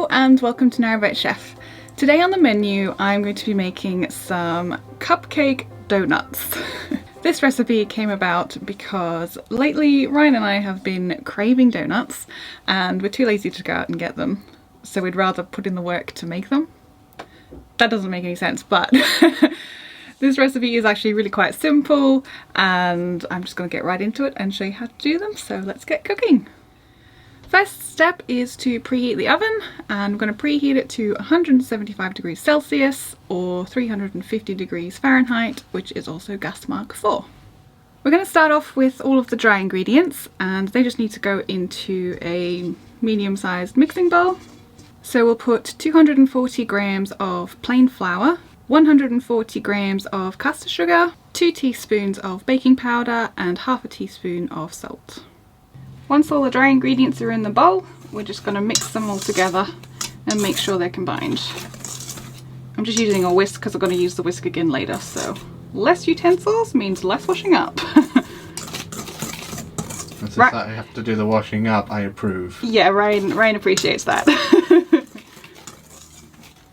Hello and welcome to Narrowboat Chef. Today on the menu I'm going to be making some cupcake donuts. This recipe came about because lately Ryan and I have been craving donuts and we're too lazy to go out and get them, so we'd rather put in the work to make them. That doesn't make any sense, but this recipe is actually really quite simple and I'm just going to get right into it and show you how to do them, so let's get cooking. First step is to preheat the oven, and we're going to preheat it to 175 degrees Celsius or 350 degrees Fahrenheit, which is also gas mark 4. We're going to start off with all of the dry ingredients, and they just need to go into a medium-sized mixing bowl. So we'll put 240 grams of plain flour, 140 grams of caster sugar, 2 teaspoons of baking powder and half a teaspoon of salt. Once all the dry ingredients are in the bowl, we're just going to mix them all together and make sure they're combined. I'm just using a whisk because I'm going to use the whisk again later, so less utensils means less washing up. Since I have to do the washing up, I approve. Yeah, Ryan appreciates that.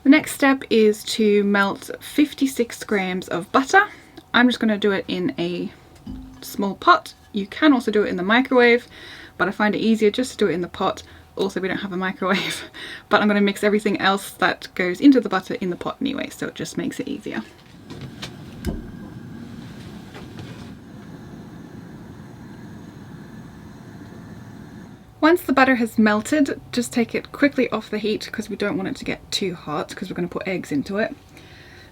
The next step is to melt 56 grams of butter. I'm just going to do it in a small pot. You can also do it in the microwave, but I find it easier just to do it in the pot. Also, we don't have a microwave, but I'm going to mix everything else that goes into the butter in the pot anyway, so it just makes it easier. Once the butter has melted, just take it quickly off the heat because we don't want it to get too hot because we're going to put eggs into it.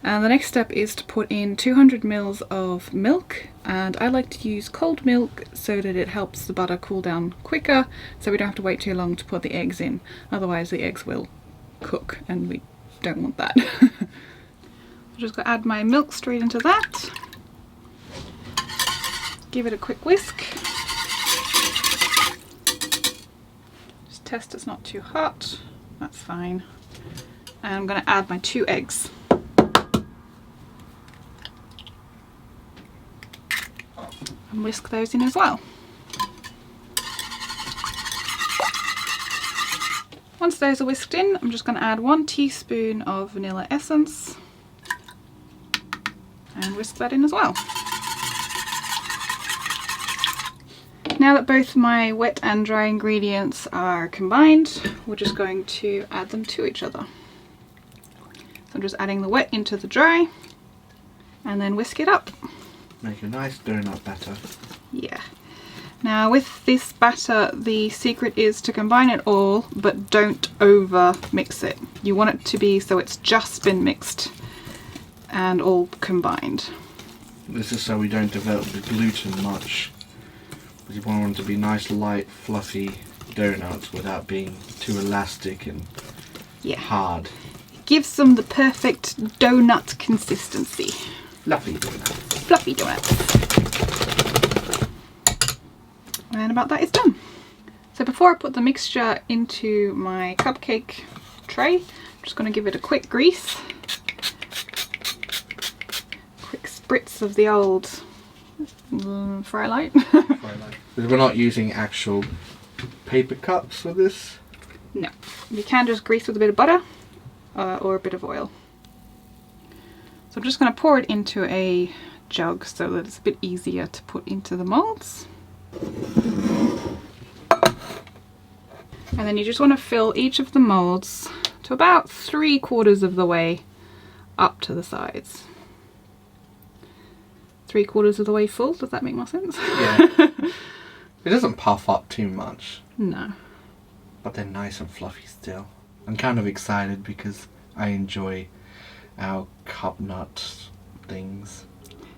And the next step is to put in 200 ml of milk, and I like to use cold milk so that it helps the butter cool down quicker, so we don't have to wait too long to put the eggs in, otherwise the eggs will cook and we don't want that. I'm just going to add my milk straight into that, give it a quick whisk, just test it's not too hot, that's fine, and I'm going to add my 2 eggs. And whisk those in as well. Once those are whisked in, I'm just going to add 1 teaspoon of vanilla essence and whisk that in as well. Now that both my wet and dry ingredients are combined, we're just going to add them to each other. So I'm just adding the wet into the dry and then whisk it up. Make a nice donut batter. Yeah. Now with this batter, the secret is to combine it all, but don't over mix it. You want it to be so it's just been mixed and all combined. This is so we don't develop the gluten much. We want them to be nice, light, fluffy donuts without being too elastic and hard. It gives them the perfect donut consistency. Fluffy donuts. Fluffy donuts. And about that is done. So before I put the mixture into my cupcake tray, I'm just going to give it a quick grease. Quick spritz of the old fry light. Because we're not using actual paper cups for this. No, you can just grease with a bit of butter or a bit of oil. So I'm just going to pour it into a jug so that it's a bit easier to put into the molds. And then you just want to fill each of the molds to about 3/4 of the way up to the sides. 3/4 of the way full, does that make more sense? Yeah. It doesn't puff up too much. No. But they're nice and fluffy still. I'm kind of excited because I enjoy our cup nut things.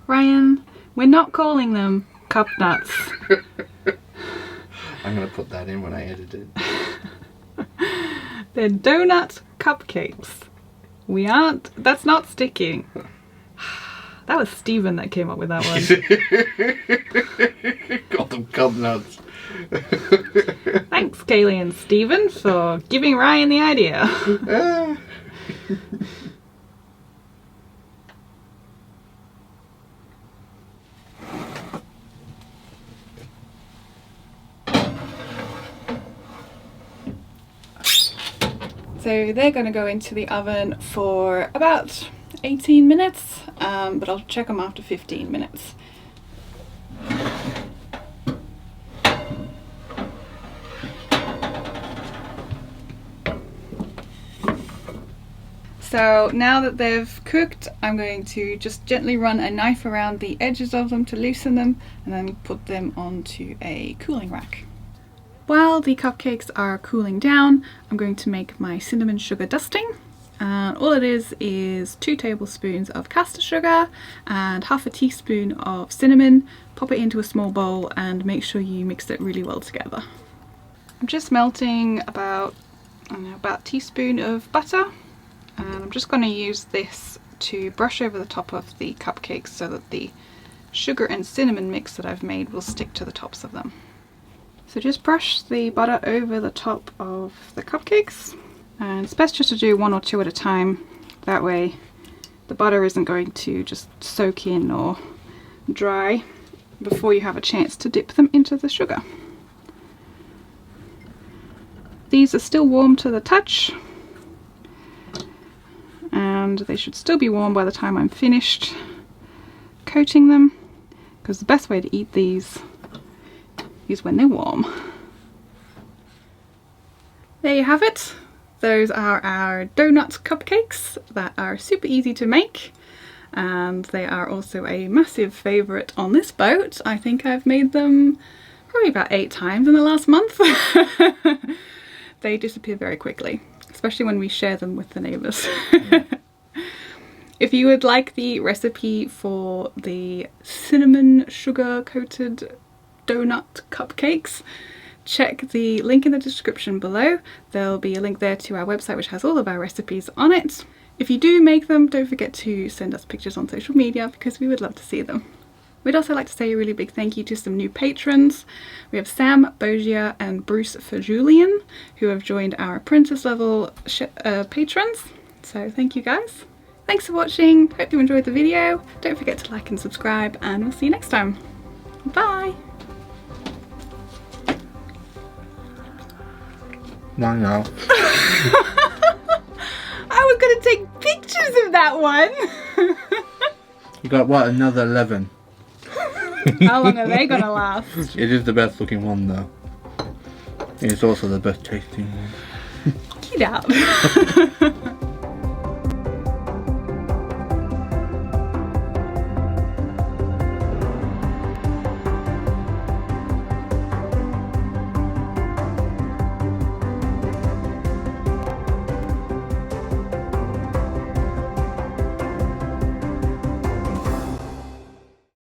Ryan, we're not calling them cup nuts. I'm going to put that in when I edit it. They're donut cupcakes. We aren't, that's not sticking. That was Stephen that came up with that one. Got them cup nuts. Thanks, Kaylee and Stephen, for giving Ryan the idea. So they're going to go into the oven for about 18 minutes, but I'll check them after 15 minutes. So now that they've cooked, I'm going to just gently run a knife around the edges of them to loosen them, and then put them onto a cooling rack. While the cupcakes are cooling down, I'm going to make my cinnamon sugar dusting. And all it is 2 tablespoons of caster sugar and half a teaspoon of cinnamon. Pop it into a small bowl and make sure you mix it really well together. I'm just melting about a teaspoon of butter. And I'm just going to use this to brush over the top of the cupcakes so that the sugar and cinnamon mix that I've made will stick to the tops of them. So just brush the butter over the top of the cupcakes, and it's best just to do 1 or 2 at a time. That way the butter isn't going to just soak in or dry before you have a chance to dip them into the sugar. These are still warm to the touch, and they should still be warm by the time I'm finished coating them, because the best way to eat these is when they're warm. There you have it. Those are our donut cupcakes that are super easy to make, and they are also a massive favourite on this boat. I think I've made them probably about 8 times in the last month. They disappear very quickly, especially when we share them with the neighbours. If you would like the recipe for the cinnamon sugar coated donut cupcakes, check the link in the description below. There'll be a link there to our website which has all of our recipes on it. If you do make them, don't forget to send us pictures on social media because we would love to see them. We'd also like to say a really big thank you to some new patrons. We have Sam, Bogia and Bruce Fajulian, who have joined our princess level patrons. So thank you guys. Thanks for watching. Hope you enjoyed the video. Don't forget to like and subscribe, and we'll see you next time. Bye! No. I was going to take pictures of that one! You got what, another 11? How long are they going to last? It is the best looking one though. It's also the best tasting one. Get out.